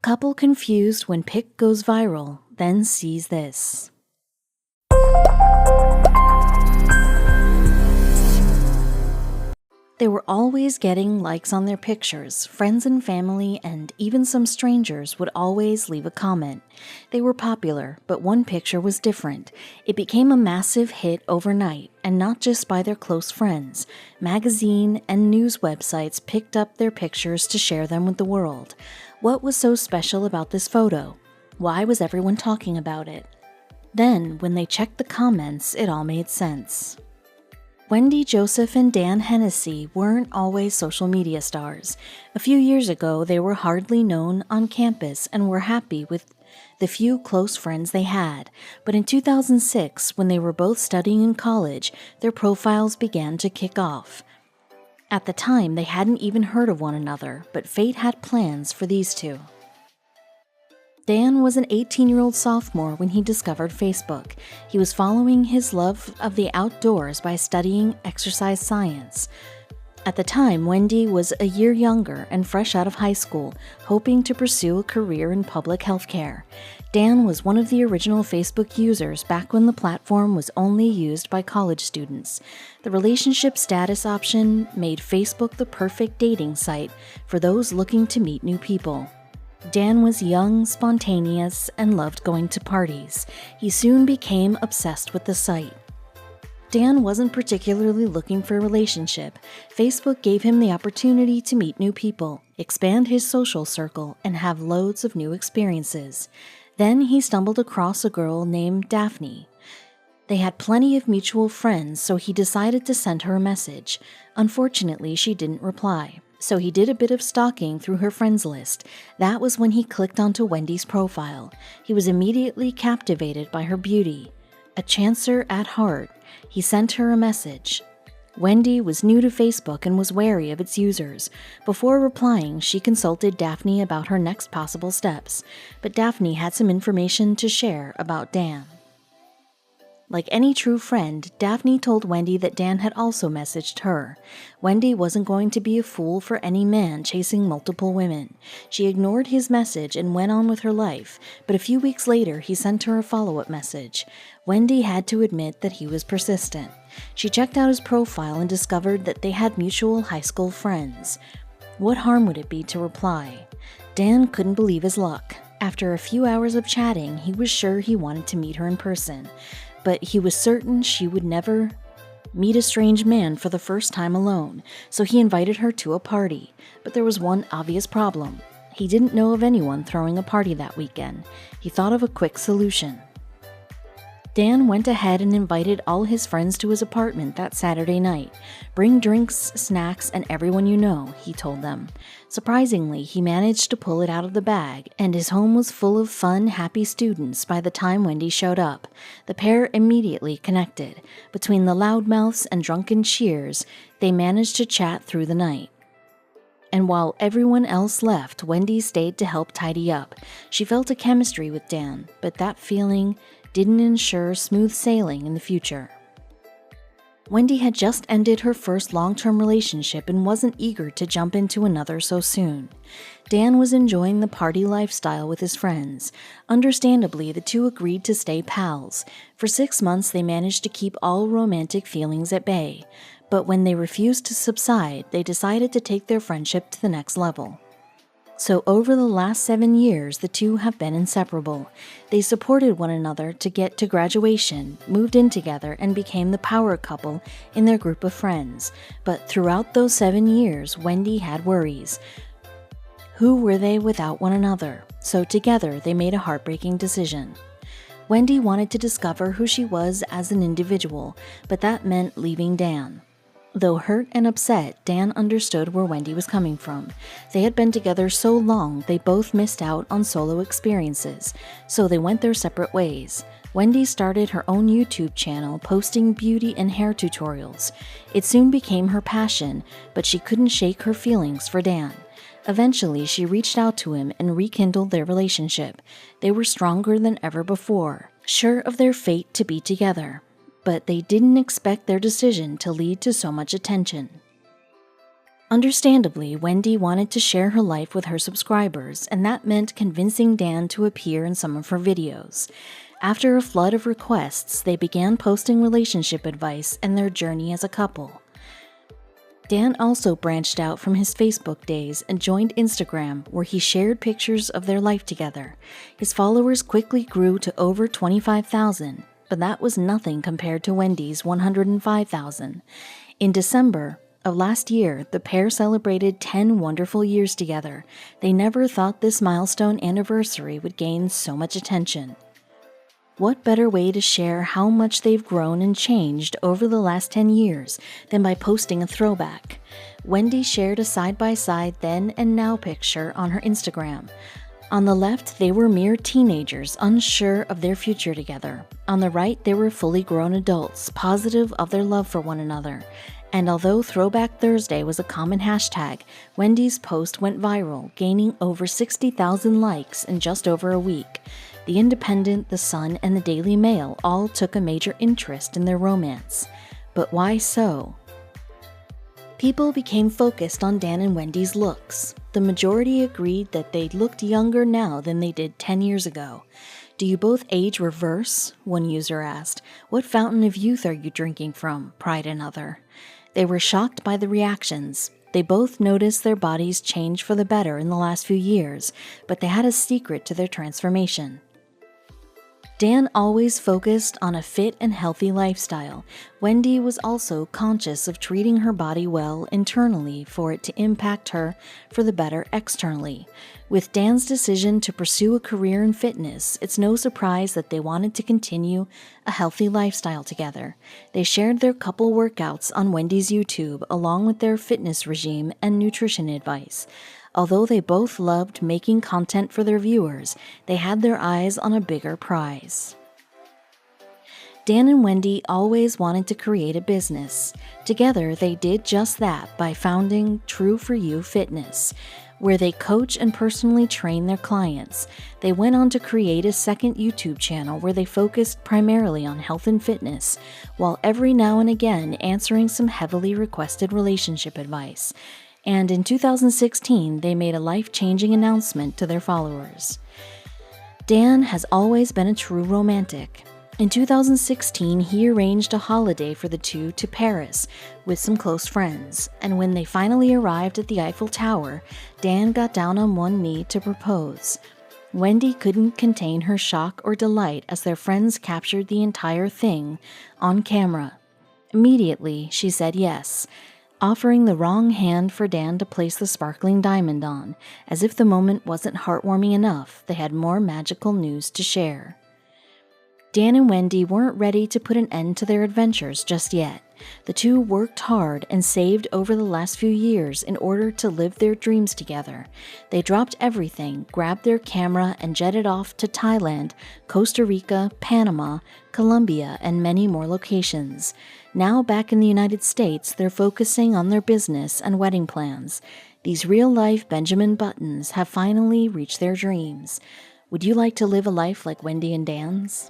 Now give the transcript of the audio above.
Couple confused when pic goes viral, then sees this. They were always getting likes on their pictures. Friends and family and even some strangers would always leave a comment. They were popular, but one picture was different. It became a massive hit overnight, and not just by their close friends. Magazine and news websites picked up their pictures to share them with the world. What was so special about this photo? Why was everyone talking about it? Then, when they checked the comments, it all made sense. Wendy Joseph and Dan Hennessy weren't always social media stars. A few years ago, they were hardly known on campus and were happy with the few close friends they had. But in 2006, when they were both studying in college, their profiles began to kick off. At the time, they hadn't even heard of one another, but fate had plans for these two. Dan was an 18-year-old sophomore when he discovered Facebook. He was following his love of the outdoors by studying exercise science. At the time, Wendy was a year younger and fresh out of high school, hoping to pursue a career in public health care. Dan was one of the original Facebook users back when the platform was only used by college students. The relationship status option made Facebook the perfect dating site for those looking to meet new people. Dan was young, spontaneous, and loved going to parties. He soon became obsessed with the site. Dan wasn't particularly looking for a relationship. Facebook gave him the opportunity to meet new people, expand his social circle, and have loads of new experiences. Then he stumbled across a girl named Daphne. They had plenty of mutual friends, so he decided to send her a message. Unfortunately, she didn't reply. So he did a bit of stalking through her friends list. That was when he clicked onto Wendy's profile. He was immediately captivated by her beauty. A chancer at heart, he sent her a message. Wendy was new to Facebook and was wary of its users. Before replying, she consulted Daphne about her next possible steps, but Daphne had some information to share about Dan. Like any true friend, Daphne told Wendy that Dan had also messaged her. Wendy wasn't going to be a fool for any man chasing multiple women. She ignored his message and went on with her life, but a few weeks later he sent her a follow-up message. Wendy had to admit that he was persistent. She checked out his profile and discovered that they had mutual high school friends. What harm would it be to reply? Dan couldn't believe his luck. After a few hours of chatting, he was sure he wanted to meet her in person. But he was certain she would never meet a strange man for the first time alone, so he invited her to a party. But there was one obvious problem. He didn't know of anyone throwing a party that weekend. He thought of a quick solution. Dan went ahead and invited all his friends to his apartment that Saturday night. Bring drinks, snacks, and everyone you know, he told them. Surprisingly, he managed to pull it out of the bag, and his home was full of fun, happy students by the time Wendy showed up. The pair immediately connected. Between the loudmouths and drunken cheers, they managed to chat through the night. And while everyone else left, Wendy stayed to help tidy up. She felt a chemistry with Dan, but that feeling didn't ensure smooth sailing in the future. Wendy had just ended her first long-term relationship and wasn't eager to jump into another so soon. Dan was enjoying the party lifestyle with his friends. Understandably, the two agreed to stay pals. For 6 months, they managed to keep all romantic feelings at bay. But when they refused to subside, they decided to take their friendship to the next level. So over the last 7 years, the two have been inseparable. They supported one another to get to graduation, moved in together, and became the power couple in their group of friends. But throughout those 7 years, Wendy had worries. Who were they without one another? So together, they made a heartbreaking decision. Wendy wanted to discover who she was as an individual, but that meant leaving Dan. Though hurt and upset, Dan understood where Wendy was coming from. They had been together so long, they both missed out on solo experiences, so they went their separate ways. Wendy started her own YouTube channel, posting beauty and hair tutorials. It soon became her passion, but she couldn't shake her feelings for Dan. Eventually, she reached out to him and rekindled their relationship. They were stronger than ever before, sure of their fate to be together. But they didn't expect their decision to lead to so much attention. Understandably, Wendy wanted to share her life with her subscribers, and that meant convincing Dan to appear in some of her videos. After a flood of requests, they began posting relationship advice and their journey as a couple. Dan also branched out from his Facebook days and joined Instagram, where he shared pictures of their life together. His followers quickly grew to over 25,000, but that was nothing compared to Wendy's 105,000. In December of last year, the pair celebrated 10 wonderful years together. They never thought this milestone anniversary would gain so much attention. What better way to share how much they've grown and changed over the last 10 years than by posting a throwback? Wendy shared a side-by-side then and now picture on her Instagram. On the left, they were mere teenagers, unsure of their future together. On the right, they were fully grown adults, positive of their love for one another. And although Throwback Thursday was a common hashtag, Wendy's post went viral, gaining over 60,000 likes in just over a week. The Independent, The Sun, and the Daily Mail all took a major interest in their romance. But why so? People became focused on Dan and Wendy's looks. The majority agreed that they looked younger now than they did 10 years ago. "Do you both age reverse?" one user asked. "What fountain of youth are you drinking from?" cried another. They were shocked by the reactions. They both noticed their bodies change for the better in the last few years, but they had a secret to their transformation. Dan always focused on a fit and healthy lifestyle. Wendy was also conscious of treating her body well internally for it to impact her for the better externally. With Dan's decision to pursue a career in fitness, it's no surprise that they wanted to continue a healthy lifestyle together. They shared their couple workouts on Wendy's YouTube along with their fitness regime and nutrition advice. Although they both loved making content for their viewers, they had their eyes on a bigger prize. Dan and Wendy always wanted to create a business. Together, they did just that by founding True For You Fitness, where they coach and personally train their clients. They went on to create a second YouTube channel where they focused primarily on health and fitness, while every now and again answering some heavily requested relationship advice. And in 2016, they made a life-changing announcement to their followers. Dan has always been a true romantic. In 2016, he arranged a holiday for the two to Paris with some close friends, and when they finally arrived at the Eiffel Tower, Dan got down on one knee to propose. Wendy couldn't contain her shock or delight as their friends captured the entire thing on camera. Immediately, she said yes, offering the wrong hand for Dan to place the sparkling diamond on. As if the moment wasn't heartwarming enough, they had more magical news to share. Dan and Wendy weren't ready to put an end to their adventures just yet. The two worked hard and saved over the last few years in order to live their dreams together. They dropped everything, grabbed their camera, and jetted off to Thailand, Costa Rica, Panama, Colombia, and many more locations. Now back in the United States, they're focusing on their business and wedding plans. These real-life Benjamin Buttons have finally reached their dreams. Would you like to live a life like Wendy and Dan's?